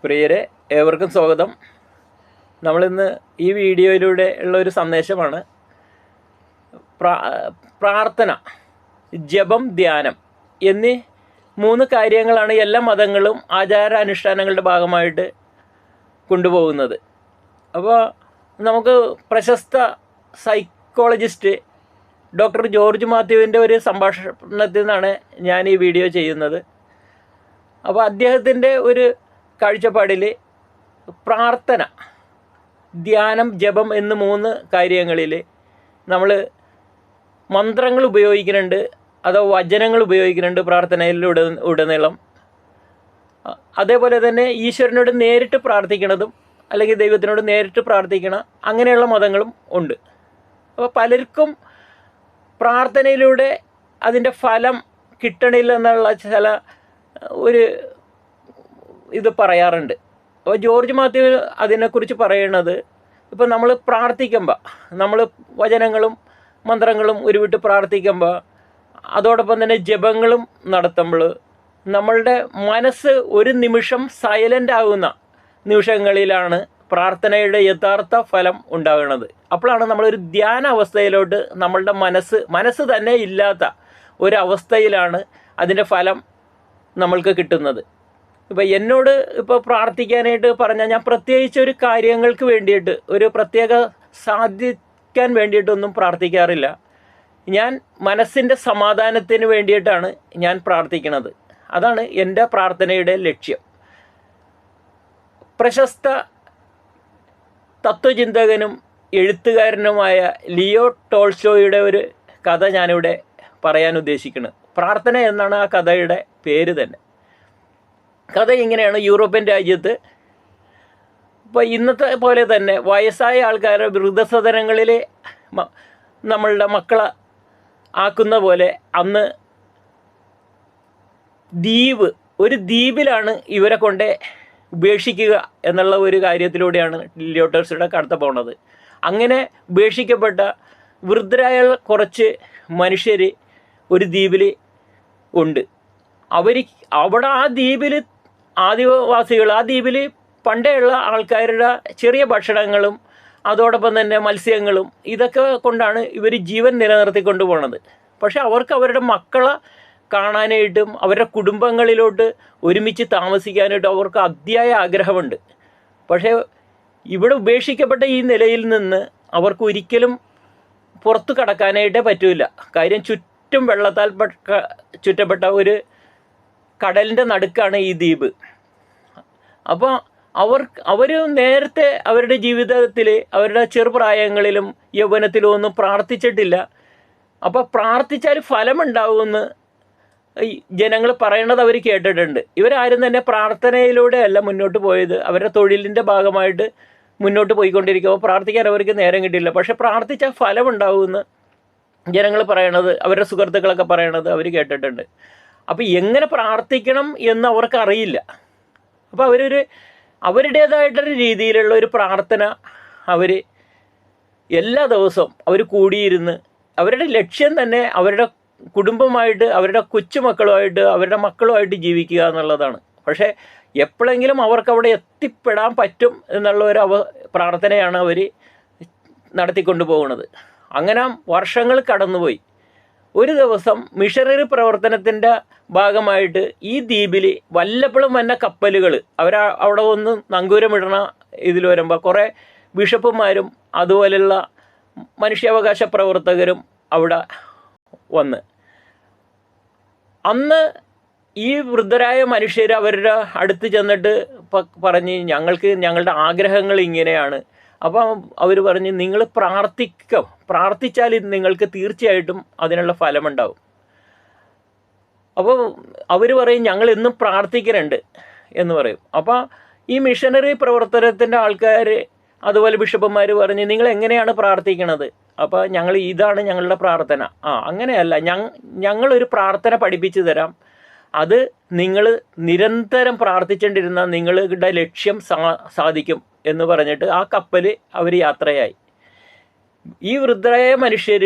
പ്രിയരെ, ഏവർക്കും സ്വാഗതം. നമ്മളിന്ന് ഈ വീഡിയോയിലൂടെ ഉള്ള ഒരു സന്ദേശമാണ് പ്രാർത്ഥന, ജപം, ധ്യാനം എന്നീ 3 കാര്യങ്ങളാണ് എല്ലാ മതങ്ങളും ആചാരാനുഷ്ഠാനങ്ങളുടെ ഭാഗമായിട്ട് കൊണ്ടുപോകുന്നത്. അപ്പോൾ നമുക്ക് പ്രശസ്ത സൈക്കോളജിസ്റ്റ് ഡോക്ടർ ജോർജ് മാത്യുവിൻ്റെ ഒരു സംഭാഷണത്തിൽ നിന്നാണ് ഞാൻ ഈ വീഡിയോ ചെയ്യുന്നത്. അപ്പോൾ അദ്ദേഹത്തിൻ്റെ ഒരു കാഴ്ചപ്പാടിൽ പ്രാർത്ഥന, ധ്യാനം, ജപം എന്ന് 3 കാര്യങ്ങളിൽ നമ്മൾ മന്ത്രങ്ങൾ ഉപയോഗിക്കുന്നുണ്ട്, അതോ വചനങ്ങൾ ഉപയോഗിക്കുന്നുണ്ട് പ്രാർത്ഥനയിലൂടെ ഉടനീളം. അതേപോലെ തന്നെ ഈശ്വരനോട് നേരിട്ട് പ്രാർത്ഥിക്കണതും അല്ലെങ്കിൽ ദൈവത്തിനോട് നേരിട്ട് പ്രാർത്ഥിക്കണം, അങ്ങനെയുള്ള മതങ്ങളും ഉണ്ട്. അപ്പോൾ പലർക്കും പ്രാർത്ഥനയിലൂടെ അതിൻ്റെ ഫലം കിട്ടണില്ല എന്നുള്ള ചില ഒരു ഇത് പറയാറുണ്ട്. അപ്പോൾ ജോർജ് മാത്യു അതിനെക്കുറിച്ച് പറയുന്നത്, ഇപ്പോൾ നമ്മൾ പ്രാർത്ഥിക്കുമ്പോൾ, നമ്മൾ വചനങ്ങളും മന്ത്രങ്ങളും ഉരുവിട്ട് പ്രാർത്ഥിക്കുമ്പോൾ, അതോടൊപ്പം തന്നെ ജപങ്ങളും നടത്തുമ്പോൾ നമ്മളുടെ മനസ്സ് ഒരു നിമിഷം സൈലൻ്റ് ആകുന്ന നിമിഷങ്ങളിലാണ് പ്രാർത്ഥനയുടെ യഥാർത്ഥ ഫലം ഉണ്ടാകുന്നത്. അപ്പോഴാണ് നമ്മളൊരു ധ്യാന അവസ്ഥയിലോട്ട് നമ്മളുടെ മനസ്സ് തന്നെ ഇല്ലാത്ത ഒരവസ്ഥയിലാണ് അതിൻ്റെ ഫലം നമ്മൾക്ക് കിട്ടുന്നത്. ഇപ്പോൾ എന്നോട് ഇപ്പോൾ പ്രാർത്ഥിക്കാനായിട്ട് പറഞ്ഞാൽ ഞാൻ പ്രത്യേകിച്ച് ഒരു കാര്യങ്ങൾക്ക് വേണ്ടിയിട്ട്, ഒരു പ്രത്യേക സാധിക്കാൻ വേണ്ടിയിട്ടൊന്നും പ്രാർത്ഥിക്കാറില്ല. ഞാൻ മനസ്സിൻ്റെ സമാധാനത്തിന് വേണ്ടിയിട്ടാണ് ഞാൻ പ്രാർത്ഥിക്കുന്നത്. അതാണ് എൻ്റെ പ്രാർത്ഥനയുടെ ലക്ഷ്യം. പ്രശസ്ത തത്വചിന്തകനും എഴുത്തുകാരനുമായ ലിയോ ടോൾസ്റ്റോയുടെ ഒരു കഥ ഞാനിവിടെ പറയാൻ ഉദ്ദേശിക്കുന്നത്. പ്രാർത്ഥന എന്നാണ് ആ കഥയുടെ പേര് തന്നെ. കഥ ഇങ്ങനെയാണ്. യൂറോപ്യൻ രാജ്യത്ത് ഇപ്പോൾ ഇന്നത്തെ പോലെ തന്നെ വയസ്സായ ആൾക്കാരെ വൃദ്ധസദനങ്ങളിൽ നമ്മളുടെ മക്കളെ ആക്കുന്ന പോലെ അന്ന് ഒരു ദ്വീപിലാണ് ഇവരെ കൊണ്ട് ഉപേക്ഷിക്കുക എന്നുള്ള ഒരു കാര്യത്തിലൂടെയാണ് ലിയോ ടോൾസ്റ്റോയുടെ കടത്ത പോണത്. അങ്ങനെ ഉപേക്ഷിക്കപ്പെട്ട വൃദ്ധരായ കുറച്ച് മനുഷ്യർ ഒരു ദ്വീപിൽ ഉണ്ട്. അവിടെ ആ ദ്വീപിൽ ആദിവാസികൾ, ആ ദ്വീപിൽ പണ്ടേയുള്ള ആൾക്കാരുടെ ചെറിയ ഭക്ഷണങ്ങളും അതോടൊപ്പം തന്നെ മത്സ്യങ്ങളും ഇതൊക്കെ കൊണ്ടാണ് ഇവർ ജീവൻ നിലനിർത്തിക്കൊണ്ട് പോണത്. പക്ഷെ അവർക്ക് അവരുടെ മക്കളെ കാണാനായിട്ടും അവരുടെ കുടുംബങ്ങളിലോട്ട് ഒരുമിച്ച് താമസിക്കാനായിട്ടും അവർക്ക് അതിയായ ആഗ്രഹമുണ്ട്. പക്ഷേ ഇവിടെ ഉപേക്ഷിക്കപ്പെട്ട ഈ നിലയിൽ നിന്ന് അവർക്ക് ഒരിക്കലും പുറത്തു കടക്കാനായിട്ടേ പറ്റില്ല. കാര്യം ചുറ്റും വെള്ളത്താൽ ചുറ്റപ്പെട്ട ഒരു കടലിൻ്റെ നടുക്കാണ് ഈ ദ്വീപ്. അപ്പോൾ അവർ നേരത്തെ അവരുടെ ജീവിതത്തിൽ, അവരുടെ ചെറുപ്രായങ്ങളിലും യൗവനത്തിലും ഒന്നും പ്രാർത്ഥിച്ചിട്ടില്ല. അപ്പോൾ പ്രാർത്ഥിച്ചാൽ ഫലമുണ്ടാവുമെന്ന് ജനങ്ങൾ പറയണത് അവർ കേട്ടിട്ടുണ്ട്. ഇവരാരും തന്നെ പ്രാർത്ഥനയിലൂടെയല്ല മുന്നോട്ട് പോയത്. അവരുടെ തൊഴിലിൻ്റെ ഭാഗമായിട്ട് മുന്നോട്ട് പോയിക്കൊണ്ടിരിക്കുമ്പോൾ പ്രാർത്ഥിക്കാൻ അവർക്ക് നേരം കിട്ടിയില്ല. പക്ഷെ പ്രാർത്ഥിച്ചാൽ ഫലമുണ്ടാവുമെന്ന് ജനങ്ങൾ പറയണത്, അവരുടെ സുഹൃത്തുക്കളൊക്കെ പറയണത് അവർ കേട്ടിട്ടുണ്ട്. അപ്പോൾ എങ്ങനെ പ്രാർത്ഥിക്കണം എന്ന് അവർക്ക് അറിയില്ല. അപ്പോൾ അവരുടേതായിട്ടൊരു രീതിയിലുള്ള ഒരു പ്രാർത്ഥന അവർ എല്ലാ ദിവസവും അവർ കൂടിയിരുന്ന് അവരുടെ ലക്ഷ്യം തന്നെ അവരുടെ കുടുംബമായിട്ട്, അവരുടെ കൊച്ചുമക്കളുമായിട്ട്, അവരുടെ മക്കളുമായിട്ട് ജീവിക്കുക എന്നുള്ളതാണ്. പക്ഷേ എപ്പോഴെങ്കിലും അവർക്ക് അവിടെ എത്തിപ്പെടാൻ പറ്റും എന്നുള്ള ഒരു പ്രാർത്ഥനയാണ് അവർ നടത്തിക്കൊണ്ടു പോകുന്നത്. അങ്ങനെ വർഷങ്ങൾ കടന്നുപോയി. ഒരു ദിവസം മിഷണറി പ്രവർത്തനത്തിൻ്റെ ഭാഗമായിട്ട് ഈ ദ്വീപിൽ വല്ലപ്പോഴും വന്ന കപ്പലുകൾ അവിടെ ഒന്ന് നങ്കൂരമിടണ ഇതിൽ വരുമ്പോൾ കുറേ ബിഷപ്പുമാരും അതുപോലെയുള്ള മനുഷ്യാവകാശ പ്രവർത്തകരും അവിടെ വന്ന്, അന്ന് ഈ വൃദ്ധരായ മനുഷ്യർ അവരുടെ അടുത്ത് ചെന്നിട്ട് പറഞ്ഞ്, ഞങ്ങളുടെ ആഗ്രഹങ്ങൾ ഇങ്ങനെയാണ്. അപ്പോൾ അവർ പറഞ്ഞ്, നിങ്ങൾ പ്രാർത്ഥിച്ചാൽ നിങ്ങൾക്ക് തീർച്ചയായിട്ടും അതിനുള്ള ഫലമുണ്ടാവും. അപ്പോൾ അവർ പറയും, ഞങ്ങൾ എന്നും പ്രാർത്ഥിക്കുന്നുണ്ട് എന്ന് പറയും. അപ്പോൾ ഈ മിഷനറി പ്രവർത്തനത്തിൻ്റെ ആൾക്കാർ അതുപോലെ ബിഷപ്പുമാർ പറഞ്ഞ്, നിങ്ങൾ എങ്ങനെയാണ് പ്രാർത്ഥിക്കണത്? അപ്പോൾ ഇതാണ് ഞങ്ങളുടെ പ്രാർത്ഥന. അങ്ങനെയല്ല, ഞങ്ങളൊരു പ്രാർത്ഥന പഠിപ്പിച്ചു തരാം. അത് നിങ്ങൾ നിരന്തരം പ്രാർത്ഥിച്ചുകൊണ്ടിരുന്നാൽ നിങ്ങളുടെ ലക്ഷ്യം സാധിക്കും എന്ന് പറഞ്ഞിട്ട് ആ കപ്പൽ അവർ യാത്രയായി. ഈ വൃദ്ധരായ മനുഷ്യർ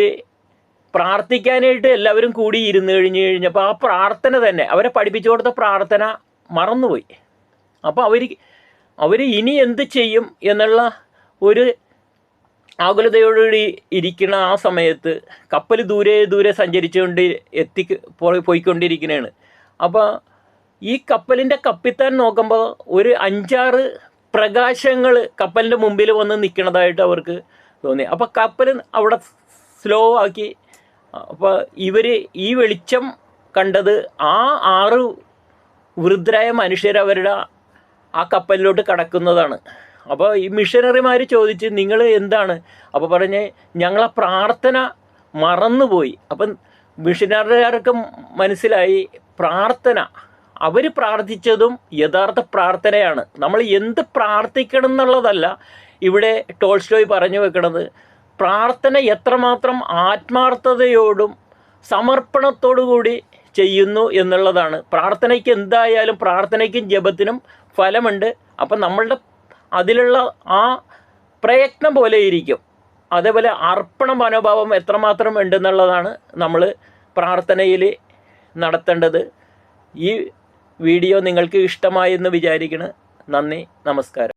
പ്രാർത്ഥിക്കാനായിട്ട് എല്ലാവരും കൂടി ഇരുന്ന് കഴിഞ്ഞപ്പോൾ ആ പ്രാർത്ഥന തന്നെ, അവരെ പഠിപ്പിച്ചു കൊടുത്ത പ്രാർത്ഥന മറന്നുപോയി. അപ്പോൾ അവർ ഇനി എന്ത് ചെയ്യും എന്നുള്ള ഒരു ആകുലതയോടുകൂടി ഇരിക്കുന്ന ആ സമയത്ത് കപ്പൽ ദൂരെ ദൂരെ സഞ്ചരിച്ചുകൊണ്ട് പോയിക്കൊണ്ടിരിക്കുന്നതാണ്. അപ്പോൾ ഈ കപ്പലിൻ്റെ കപ്പിത്താൻ നോക്കുമ്പോൾ ഒരു 5-6 പ്രകാശങ്ങൾ കപ്പലിൻ്റെ മുമ്പിൽ വന്ന് നിൽക്കുന്നതായിട്ട് അവർക്ക് തോന്നി. അപ്പോൾ കപ്പൽ അവിടെ സ്ലോ ആക്കി. അപ്പോൾ ഇവർ ഈ വെളിച്ചം കണ്ടത് ആ 6 വൃദ്ധരായ മനുഷ്യർ അവരുടെ ആ കപ്പലിലോട്ട് കടക്കുന്നതാണ്. അപ്പോൾ ഈ മിഷനറിമാർ ചോദിച്ച് നിങ്ങൾ എന്താണ്? അപ്പോൾ പറഞ്ഞ് ഞങ്ങളെ പ്രാർത്ഥന മറന്നുപോയി. അപ്പം മിഷനറിമാർക്ക് മനസ്സിലായി പ്രാർത്ഥന, അവർ പ്രാർത്ഥിച്ചതും യഥാർത്ഥ പ്രാർത്ഥനയാണ്. നമ്മൾ എന്ത് പ്രാർത്ഥിക്കണം എന്നുള്ളതല്ല ഇവിടെ ടോൾസ്റ്റോയ് പറഞ്ഞു വെക്കണത്. പ്രാർത്ഥന എത്രമാത്രം ആത്മാർത്ഥതയോടും സമർപ്പണത്തോടു കൂടി ചെയ്യുന്നു എന്നുള്ളതാണ്. പ്രാർത്ഥനയ്ക്ക് എന്തായാലും പ്രാർത്ഥനയ്ക്കും ജപത്തിനും ഫലമുണ്ട്. അപ്പം നമ്മളുടെ അതിലുള്ള ആ പ്രയത്നം പോലെ ഇരിക്കും. അതേപോലെ അർപ്പണ മനോഭാവം എത്രമാത്രം ഉണ്ടെന്നുള്ളതാണ് നമ്മൾ പ്രാർത്ഥനയിൽ നടത്തേണ്ടത്. ഈ വീഡിയോ നിങ്ങൾക്ക് ഇഷ്ടമായി എന്ന് വിചാരിക്കുന്നു. നന്ദി, നമസ്കാരം.